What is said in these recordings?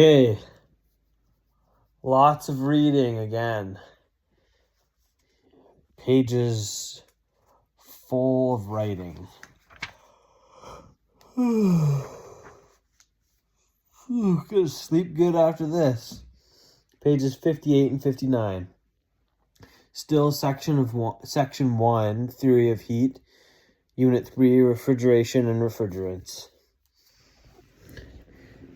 Okay, lots of reading again. Pages full of writing. Gonna sleep good after this. Pages 58 and 59. Still section 1, Theory of Heat. Unit 3, Refrigeration and Refrigerants.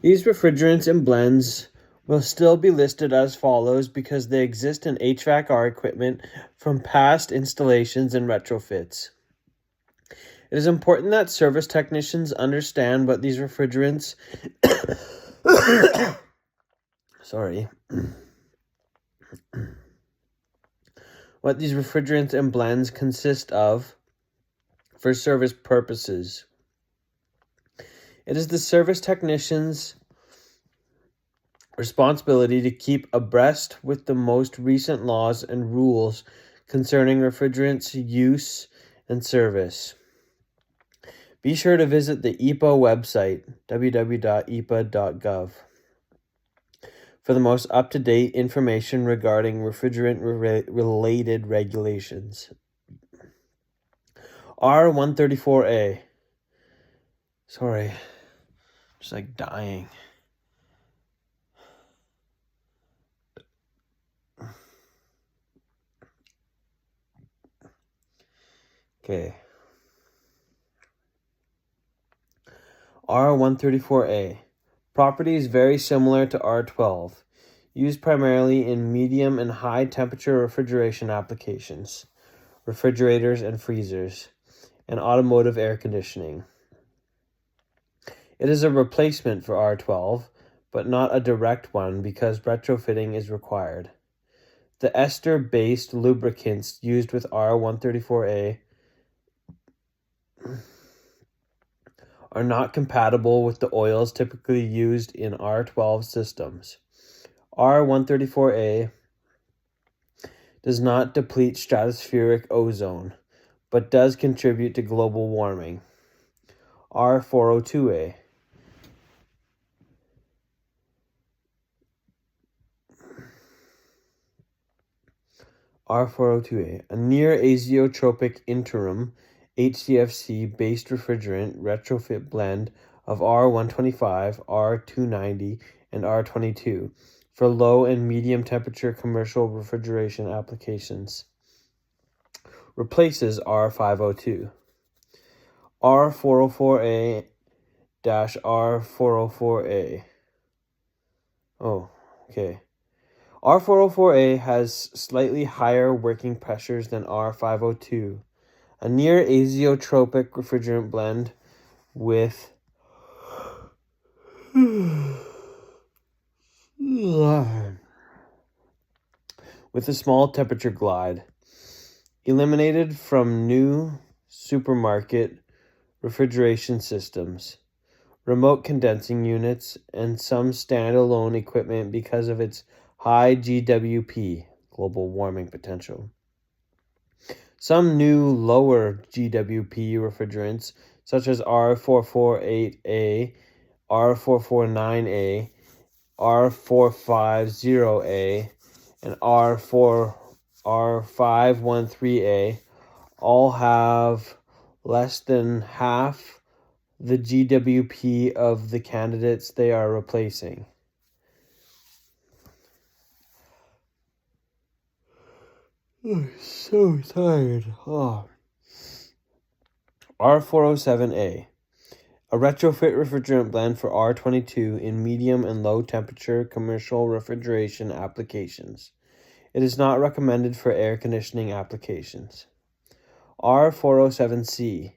These refrigerants and blends will still be listed as follows because they exist in HVAC-R equipment from past installations and retrofits. It is important that service technicians understand what these refrigerants what these refrigerants and blends consist of for service purposes. It is the service technician's responsibility to keep abreast with the most recent laws and rules concerning refrigerants use and service. Be sure to visit the EPA website, www.epa.gov, for the most up-to-date information regarding refrigerant-related regulations. R134A. Sorry, just like dying. Okay. R134A. Properties very similar to R12. Used primarily in medium and high temperature refrigeration applications, refrigerators and freezers, and automotive air conditioning. It is a replacement for R12, but not a direct one because retrofitting is required. The ester-based lubricants used with R134A are not compatible with the oils typically used in R12 systems. R134A does not deplete stratospheric ozone, but does contribute to global warming. R402A. R402A, a near azeotropic interim HCFC-based refrigerant retrofit blend of R125, R290, and R22 for low and medium temperature commercial refrigeration applications. Replaces R502. R404A-R404A. Oh, okay. R404A has slightly higher working pressures than R502. A near azeotropic refrigerant blend with a small temperature glide. Eliminated from new supermarket refrigeration systems, remote condensing units, and some standalone equipment because of its high GWP, global warming potential. Some new lower GWP refrigerants, such as R448A, R449A, R450A, and R513A, all have less than half the GWP of the candidates they are replacing. I'm so tired. R407A, a retrofit refrigerant blend for R22 in medium and low temperature commercial refrigeration applications. It is not recommended for air conditioning applications. R407C,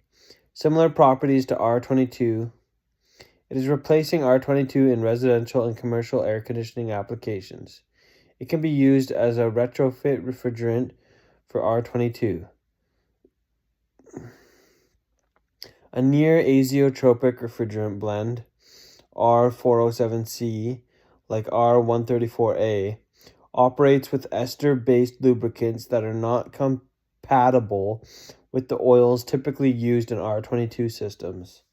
similar properties to R22. It is replacing R22 in residential and commercial air conditioning applications. It can be used as a retrofit refrigerant for R22. A near azeotropic refrigerant blend, R407C, like R134A, operates with ester-based lubricants that are not compatible with the oils typically used in R22 systems.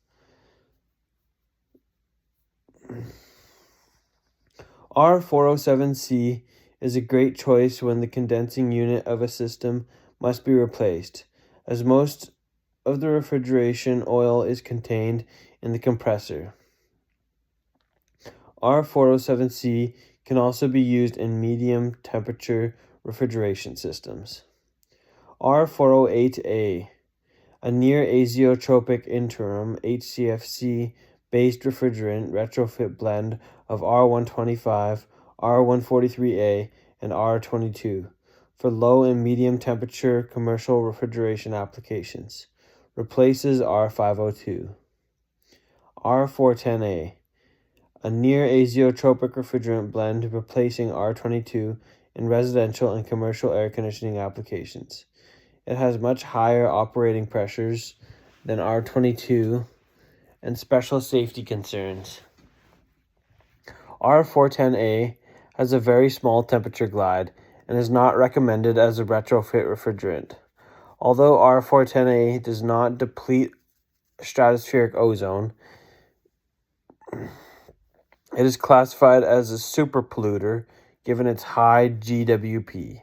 R407C is a great choice when the condensing unit of a system must be replaced, as most of the refrigeration oil is contained in the compressor. R407C can also be used in medium temperature refrigeration systems. R408A, a near azeotropic interim HCFC based refrigerant retrofit blend of R125, R143A, and R22 for low and medium temperature commercial refrigeration applications. Replaces R502. R410A, a near azeotropic refrigerant blend replacing R22 in residential and commercial air conditioning applications. It has much higher operating pressures than R22 and special safety concerns. R410A has a very small temperature glide and is not recommended as a retrofit refrigerant. Although R410A does not deplete stratospheric ozone, it is classified as a super polluter given its high GWP.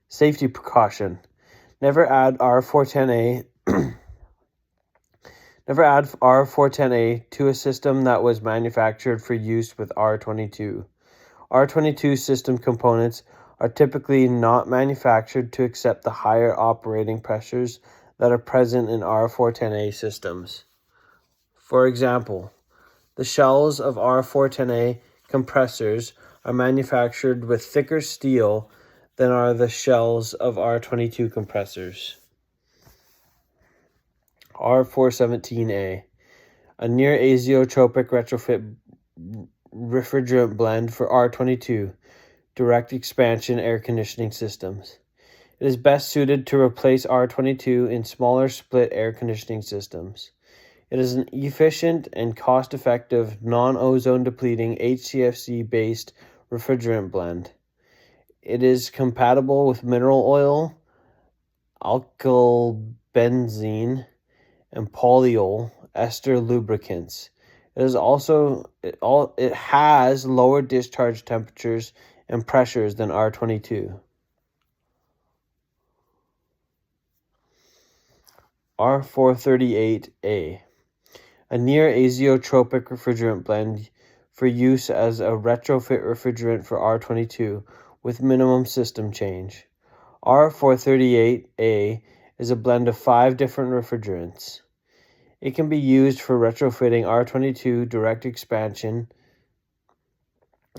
Safety precaution. Never add R410A to a system that was manufactured for use with R22. R22 system components are typically not manufactured to accept the higher operating pressures that are present in R410A systems. For example, the shells of R410A compressors are manufactured with thicker steel than are the shells of R22 compressors. R417A, a near azeotropic retrofit refrigerant blend for R22 direct expansion air conditioning systems. It is best suited to replace R22 in smaller split air conditioning systems. It is an efficient and cost-effective non-ozone depleting HCFC-based refrigerant blend. It is compatible with mineral oil, alkyl benzene, and polyol ester lubricants. It has lower discharge temperatures and pressures than R22. R438A, a near azeotropic refrigerant blend for use as a retrofit refrigerant for R22 with minimum system change. R438A is a blend of 5 different refrigerants. It can be used for retrofitting R22 direct expansion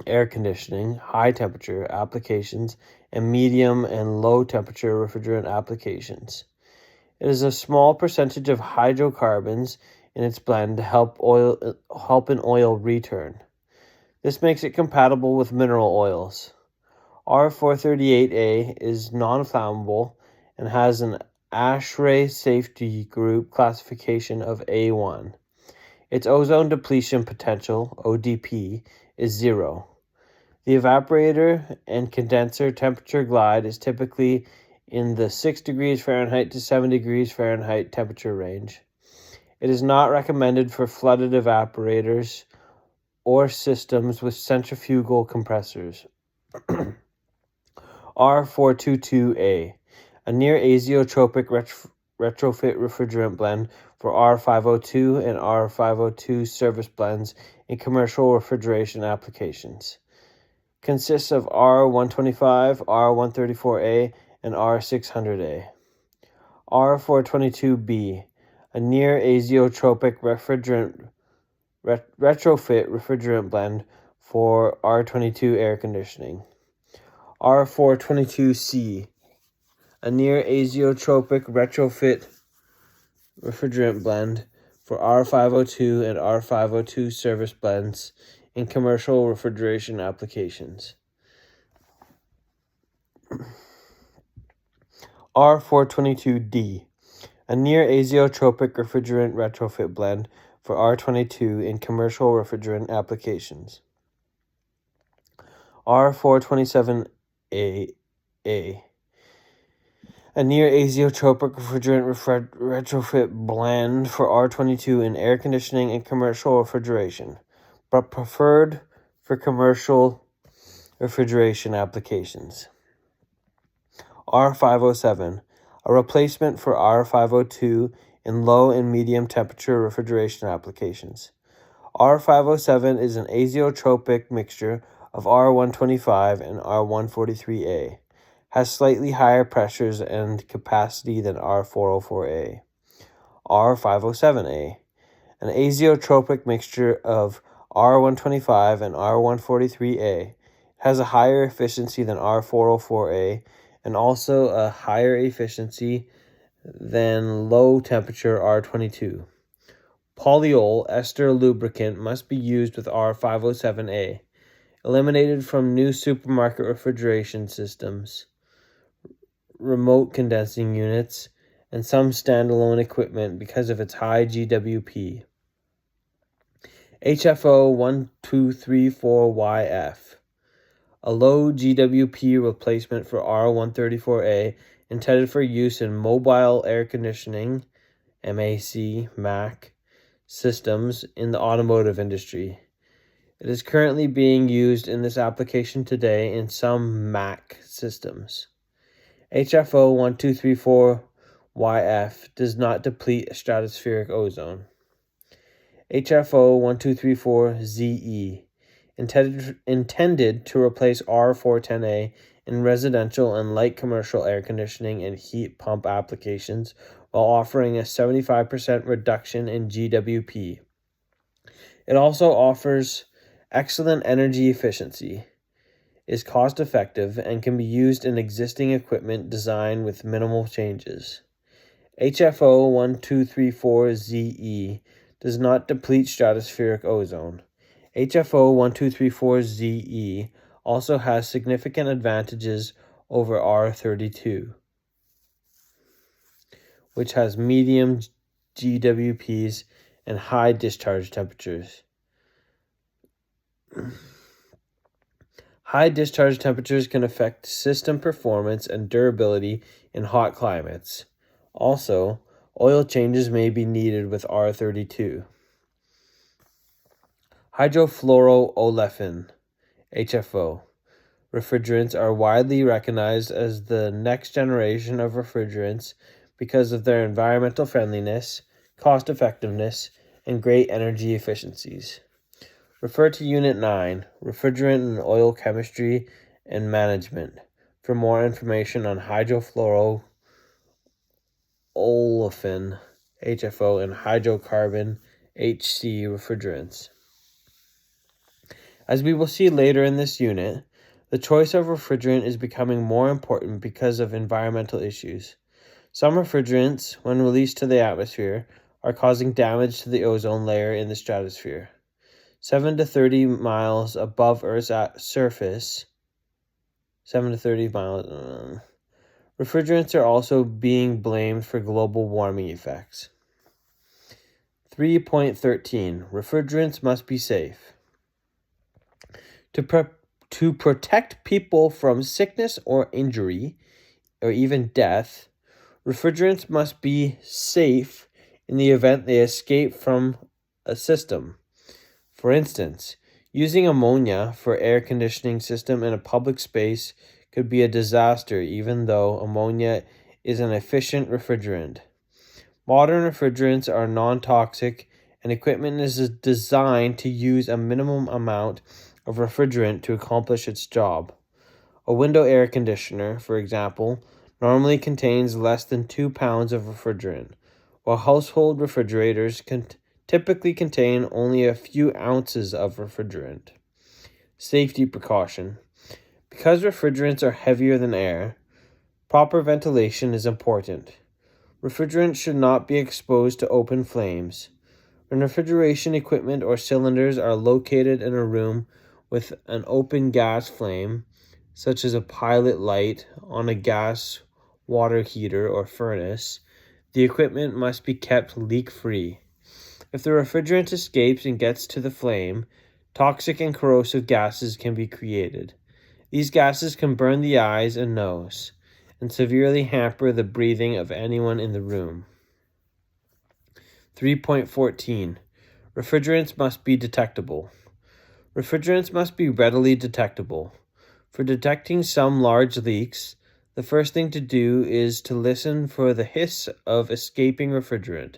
air conditioning, high temperature applications, and medium and low temperature refrigerant applications. It is a small percentage of hydrocarbons in its blend to help in oil return. This makes it compatible with mineral oils. R438A is non-flammable and has an ASHRAE Safety Group classification of A1. Its ozone depletion potential, ODP, is 0. The evaporator and condenser temperature glide is typically in the 6 degrees Fahrenheit to 7 degrees Fahrenheit temperature range. It is not recommended for flooded evaporators or systems with centrifugal compressors. R422A, a near azeotropic retrofit refrigerant blend for R502 and R502 service blends in commercial refrigeration applications. Consists of R125, R134A, and R600A. R422B, a near azeotropic retrofit refrigerant blend for R22 air conditioning. R422C, a near azeotropic retrofit refrigerant blend for R502 and R502 service blends in commercial refrigeration applications. R422D, a near azeotropic refrigerant retrofit blend for R22 in commercial refrigerant applications. R427A, a near azeotropic refrigerant retrofit blend for R22 in air conditioning and commercial refrigeration, but preferred for commercial refrigeration applications. R507, a replacement for R502 in low and medium temperature refrigeration applications. R507 is an azeotropic mixture of R125 and R143A, has slightly higher pressures and capacity than R404A. R507A, an azeotropic mixture of R125 and R143A, has a higher efficiency than R404A and also a higher efficiency than low temperature R22. Polyol ester lubricant must be used with R507A, eliminated from new supermarket refrigeration systems, remote condensing units, and some standalone equipment because of its high GWP. HFO 1234YF, a low GWP replacement for R134A intended for use in mobile air conditioning, MAC, systems in the automotive industry. It is currently being used in this application today in some Mac systems. HFO 1234YF does not deplete stratospheric ozone. HFO 1234ZE, intended to replace R410A in residential and light commercial air conditioning and heat pump applications while offering a 75% reduction in GWP. It also offers excellent energy efficiency, is cost-effective, and can be used in existing equipment design with minimal changes. HFO 1234ZE does not deplete stratospheric ozone. HFO 1234ZE also has significant advantages over R32, which has medium GWPs and high discharge temperatures. High discharge temperatures can affect system performance and durability in hot climates. Also, oil changes may be needed with R32. Hydrofluoroolefin, HFO. Refrigerants are widely recognized as the next generation of refrigerants because of their environmental friendliness, cost effectiveness, and great energy efficiencies. Refer to Unit 9, Refrigerant and Oil Chemistry and Management, for more information on hydrofluoroolefin, HFO, and hydrocarbon, HC refrigerants. As we will see later in this unit, the choice of refrigerant is becoming more important because of environmental issues. Some refrigerants, when released to the atmosphere, are causing damage to the ozone layer in the stratosphere. 7 to 30 miles above Earth's surface, 7 to 30 miles, refrigerants are also being blamed for global warming effects. 3.13. Refrigerants must be safe. To protect people from sickness or injury, or even death, refrigerants must be safe in the event they escape from a system. For instance, using ammonia for air conditioning system in a public space could be a disaster even though ammonia is an efficient refrigerant. Modern refrigerants are non-toxic and equipment is designed to use a minimum amount of refrigerant to accomplish its job. A window air conditioner, for example, normally contains less than 2 pounds of refrigerant, while household refrigerators typically contain only a few ounces of refrigerant. Safety precaution. Because refrigerants are heavier than air, proper ventilation is important. Refrigerant should not be exposed to open flames. When refrigeration equipment or cylinders are located in a room with an open gas flame, such as a pilot light on a gas water heater or furnace, the equipment must be kept leak-free. If the refrigerant escapes and gets to the flame, toxic and corrosive gases can be created. These gases can burn the eyes and nose, and severely hamper the breathing of anyone in the room. 3.14. Refrigerants must be detectable. Refrigerants must be readily detectable. For detecting some large leaks, the first thing to do is to listen for the hiss of escaping refrigerant.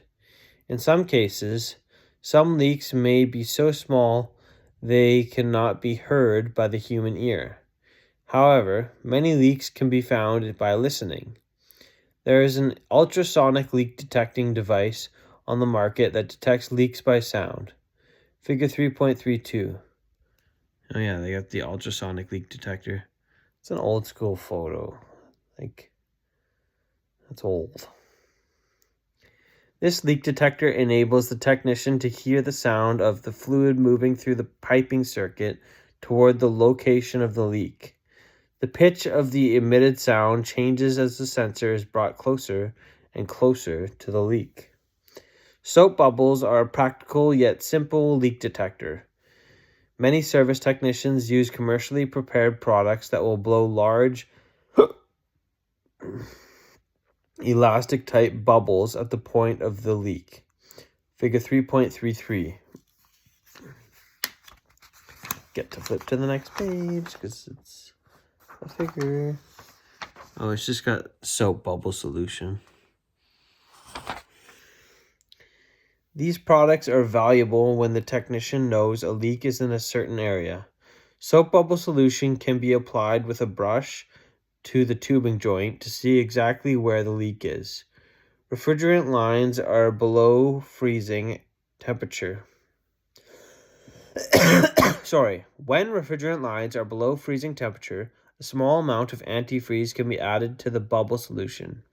In some cases, some leaks may be so small they cannot be heard by the human ear. However, many leaks can be found by listening. There is an ultrasonic leak detecting device on the market that detects leaks by sound. Figure 3.32. Oh yeah, they got the ultrasonic leak detector. It's an old school photo. That's old. This leak detector enables the technician to hear the sound of the fluid moving through the piping circuit toward the location of the leak. The pitch of the emitted sound changes as the sensor is brought closer and closer to the leak. Soap bubbles are a practical yet simple leak detector. Many service technicians use commercially prepared products that will blow large elastic type bubbles at the point of the leak. Figure 3.33. Get to flip to the next page because it's a figure. Oh, it's just got soap bubble solution. These products are valuable when the technician knows a leak is in a certain area. Soap bubble solution can be applied with a brush to the tubing joint to see exactly where the leak is. Refrigerant lines are below freezing temperature. When refrigerant lines are below freezing temperature, a small amount of antifreeze can be added to the bubble solution.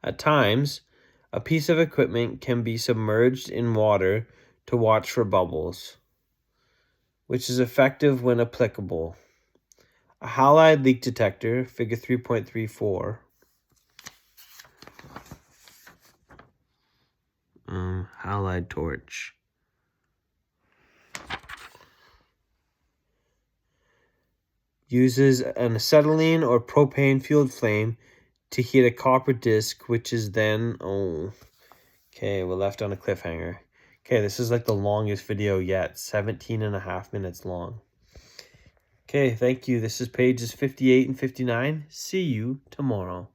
At times, a piece of equipment can be submerged in water to watch for bubbles, which is effective when applicable. A halide leak detector, figure 3.34. Halide torch. Uses an acetylene or propane fueled flame to heat a copper disc, which is then... Okay, we're left on a cliffhanger. Okay, this is like the longest video yet, 17.5 minutes long. Okay, thank you. This is pages 58 and 59. See you tomorrow.